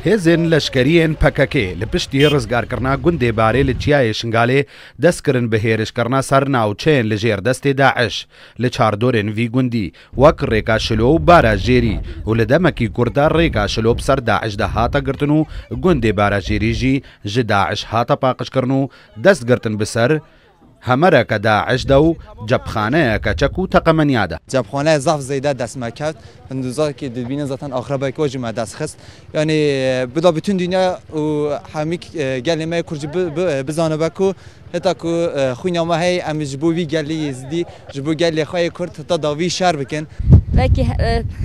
هێزن لەشکریên PKK li piştî rizgarkirina gundê barê li Çiyayê Şingalê dest kirin bi hêrişkirina ser navçeyên li jêr destê Daeş li çardorên vî gundî wek rêka şilo û bara jêrî û li demekî Kurd de rêka şilo bi ser Daeş de hata girtin û gundê bara jêrî jî ji Daeş hata paqijkirin û dest girtin bi ser هەمەرەکە داعش دە و جەبخانەیەکە چەک و تەقەمەنیا دە. جەبخانەیە زاف زەیدە دەستمە کەوت هەندوزاکی دەبینە زەتەن ئاخرەبەی کۆژمە دەست خست یعنی بدا bütün dünya و هەمی گەلێمە کورجی بزانە بەک و هێتا ku خوینەمە هەیە ئەم ji بۆ وی گەلی یزدی ji بۆ gelê xwe Kurd heta dawî şer bikin. Belki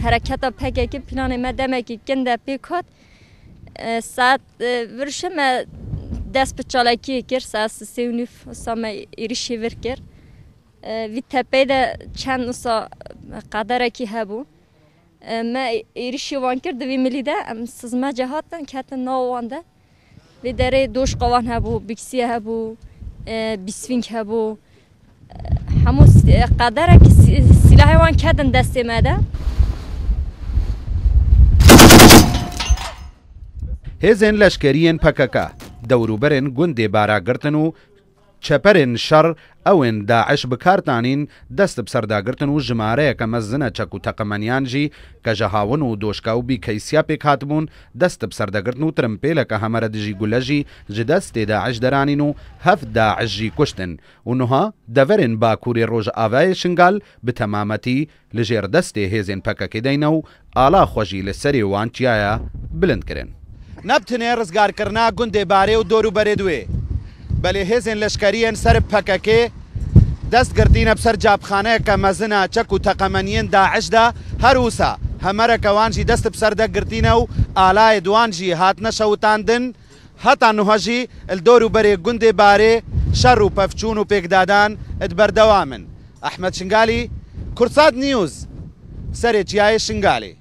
hareketa PKK planê me demekî kin de pêk hat saet virişe me dest bi çalakiyê kir saet sê û nîv wisa me êrişî vir kir vî tepeyê de çend wisa qederekî hebû me êrişî wan kir di vî milî de em sizmece hatin ketin nav wan de vê derê doşqa wan hebû biksî hebû bîsvînk hebû hemû qederekî silahê wan ketin destê me de. هێزên leşkeriyên PKK dewrûberên gundê baragirtin û çeperên şer ewên Daeş bikardanîn dest bi serdagirtin û jimareyeke mezin çek û teqemeniyan jî ke ji hawin û doşka û bîkeysiya pêk hatibûn dest bi serdagirtin û tirimpêleke hemere dijî gule jî ji destê Daeş deranîn û heft Daeş jî kuştin û niha deverên Bakurê Rojavayê Şingal bi temametî li jêr destê hêzên PKK deyne û ala xwe jî li serê wan Çiyaya bilind kirin. نبتنێ ڕزگارکردنا گوندێ بارێ و دۆروبەرێ دوێ بەلێ هێزên leşkeriyên ser PKK dest girtîne bi ser capxaneyeke mezin çek û teqemeniyên Daeş de her wisa hemereke wan jî dest bi ser de girtîne û alayê wan jî hatine şewitandin heta niha jî li dۆruberê gundê barê şer û pevçûn û pêkdadan berdewam in. Ehmed Şingalî, Kurtsat News, serê Çiyayê Şingalê.